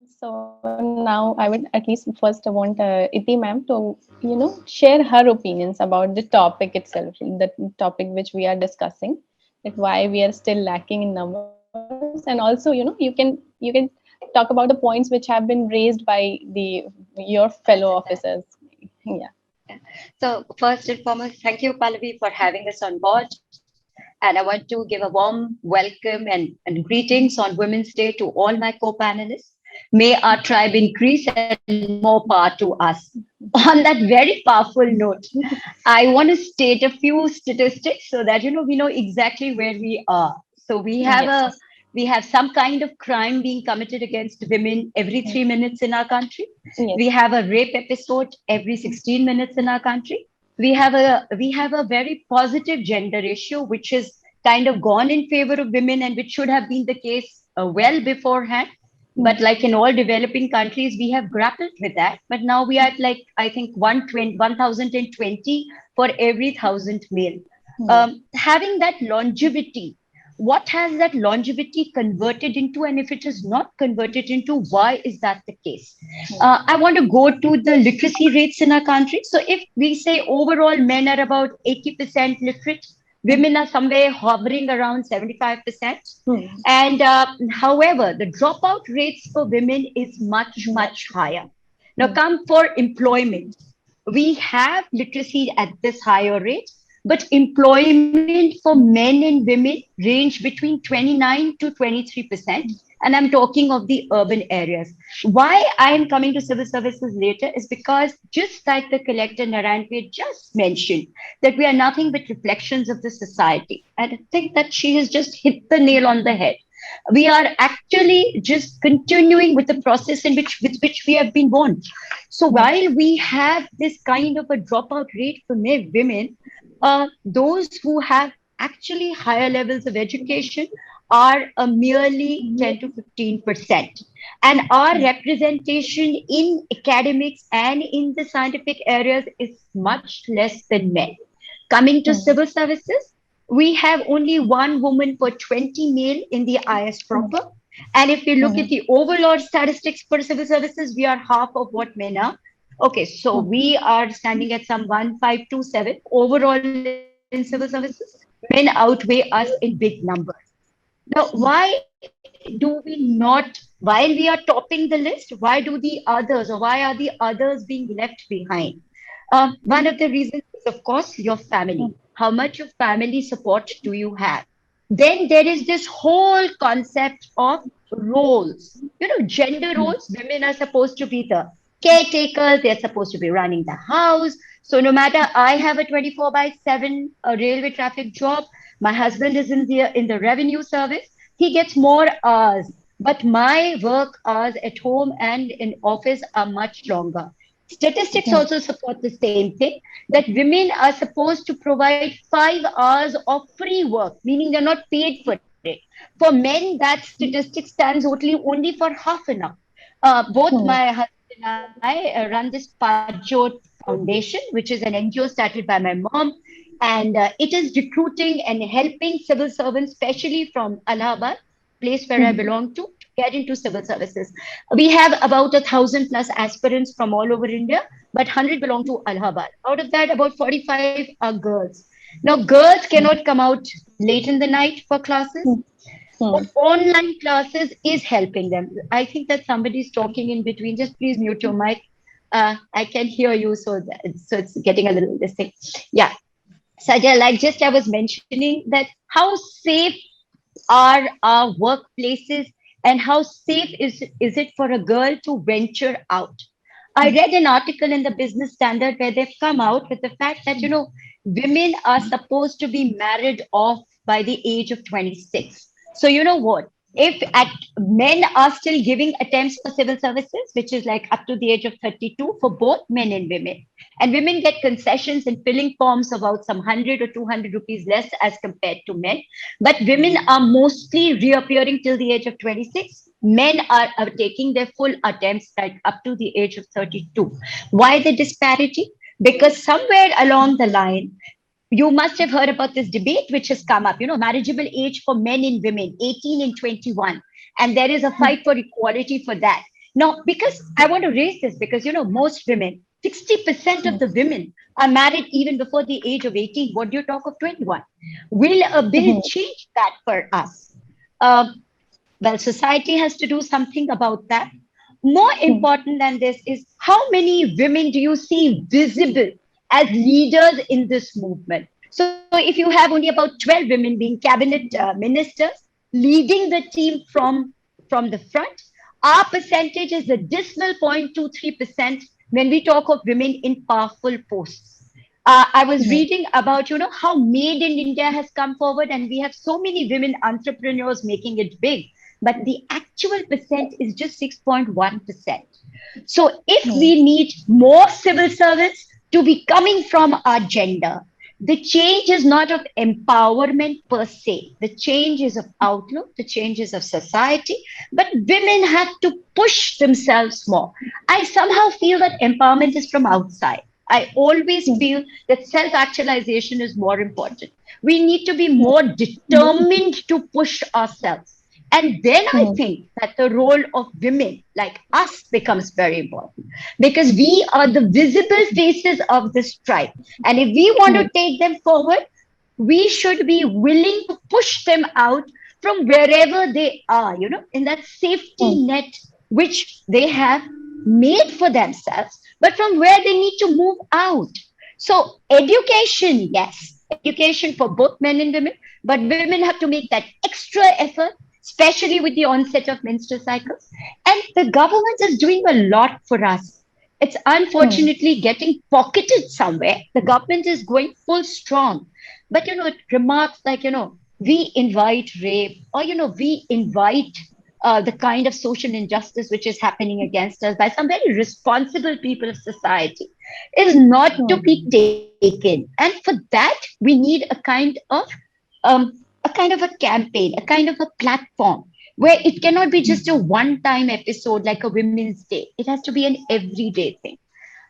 So now I would at least first want Ity ma'am to, share her opinions about the topic itself, the topic which we are discussing, that why we are still lacking in numbers, and also, you can talk about the points which have been raised by the your fellow officers. Yeah. So, first and foremost, thank you, Pallavi, for having us on board. And I want to give a warm welcome and greetings on Women's Day to all my co panelists. May our tribe increase and more power to us. On that very powerful note, I want to state a few statistics so that we know exactly where we are. So Yes. we have some kind of crime being committed against women every 3 minutes in our country. We Yes. have a rape episode every 16 minutes in our country. We have a very positive gender ratio, which is kind of gone in favor of women and which should have been the case well beforehand. But like in all developing countries, we have grappled with that. But now we are at like, I think, 1,020 for every 1,000 male. Yes. Having that longevity, what has that longevity converted into? And if it is not converted into, why is that the case? I want to go to the literacy rates in our country. So if we say overall men are about 80% literate, women are somewhere hovering around 75%. Hmm. And however, the dropout rates for women is much, Yes. much higher. Now, Hmm. come for employment. We have literacy at this higher rate, but employment for men and women range between 29 to 23%. And I'm talking of the urban areas. Why I am coming to civil services later is because just like the collector Narayana just mentioned, that we are nothing but reflections of the society. And I think that she has just hit the nail on the head. We are actually just continuing with the process in which we have been born. So Hmm. while we have this kind of a dropout rate for women, those who have actually higher levels of education are merely 10 to 15%. And our representation in academics and in the scientific areas is much less than men. Coming to Hmm. civil services, we have only one woman for 20 male in the IS proper. And if you look at Hmm. the overall statistics for civil services, we are half of what men are. Okay, so Hmm. we are standing at some 1527 overall in civil services. Men outweigh us in big numbers. Now, why do we not, while we are topping the list, why do the others or why are the others being left behind? One of the reasons is, of course, your family. How much of family support do you have? Then there is this whole concept of roles. Gender roles. Women are supposed to be the caretakers, they're supposed to be running the house. So no matter I have a 24 by 7 railway traffic job, my husband is in the revenue service, he gets more hours. But my work hours at home and in office are much longer. Statistics Hmm. also support the same thing, that women are supposed to provide 5 hours of free work, meaning they're not paid for it. For men, that statistic stands only for half an hour. Both Hmm. my husband and I run this Pajot Foundation, which is an NGO started by my mom. And it is recruiting and helping civil servants, especially from Allahabad, place where I Hmm. belong to get into civil services. We have about 1,000 plus aspirants from all over India, but 100 belong to Allahabad. Out of that, about 45 are girls. Now, girls cannot come out late in the night for classes. Hmm. Hmm. Online classes is helping them. I think that somebody is talking in between. Just please mute your mic. I can hear you, so it's getting a little this thing. Yeah. So like just I was mentioning that how safe are our workplaces and how safe is it for a girl to venture out. I read an article in the Business Standard where they've come out with the fact that, women are supposed to be married off by the age of 26. So, you know what? If at men are still giving attempts for civil services, which is like up to the age of 32 for both men and women, and women get concessions in filling forms about some 100 or 200 rupees less as compared to men, but women are mostly reappearing till the age of 26. Men are taking their full attempts like up to the age of 32. Why the disparity? Because somewhere along the line, you must have heard about this debate which has come up, marriageable age for men and women, 18 and 21. And there is a fight for equality for that. Now, because I want to raise this, because most women, 60% of Hmm. the women are married even before the age of 18. What do you talk of 21? Will a bill Hmm. change that for us? Um, well, society has to do something about that. More Hmm. important than this is how many women do you see visible as leaders in this movement? So, if you have only about 12 women being cabinet ministers leading the team from the front, our percentage is a dismal 0.23% when we talk of women in powerful posts. I was Hmm. reading about how Made in India has come forward, and we have so many women entrepreneurs making it big, but the actual percent is just 6.1%. So if Hmm. we need more civil servants to be coming from our gender, the change is not of empowerment per se. The change is of outlook, the change is of society, but women have to push themselves more. I somehow feel that empowerment is from outside. I always Hmm. feel that self actualization is more important. We need to be more determined to push ourselves. And then I Hmm. think that the role of women like us becomes very important because we are the visible faces of this tribe. And if we want Hmm. to take them forward, we should be willing to push them out from wherever they are, in that Hmm. safety net which they have made for themselves, but from where they need to move out. So, education, yes, education for both men and women, but women have to make that extra effort, especially with the onset of menstrual cycles. And the government is doing a lot for us. It's Hmm. unfortunately getting pocketed somewhere. The government is going full strong. But, remarks like, we invite rape, or, we invite the kind of social injustice which is happening against us by some very responsible people of society is not to Hmm. be taken. And for that, we need a kind of a campaign, a kind of a platform where it cannot be just a one-time episode like a Women's Day. It has to be an everyday thing.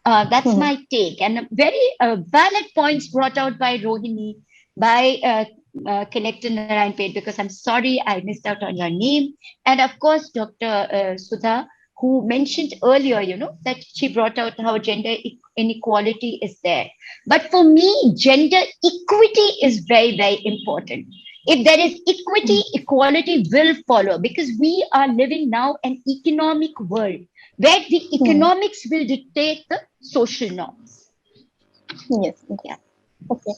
That's Hmm. my take. And very valid points brought out by Rohini, by Connector Narayan Pate, because I'm sorry I missed out on your name. And of course, Dr. Sudha, who mentioned earlier, that she brought out how gender inequality is there. But for me, gender equity is very, very important. If there is equity, equality will follow because we are living now an economic world where the Hmm. economics will dictate the social norms. Yes. Yes. Yeah. Okay.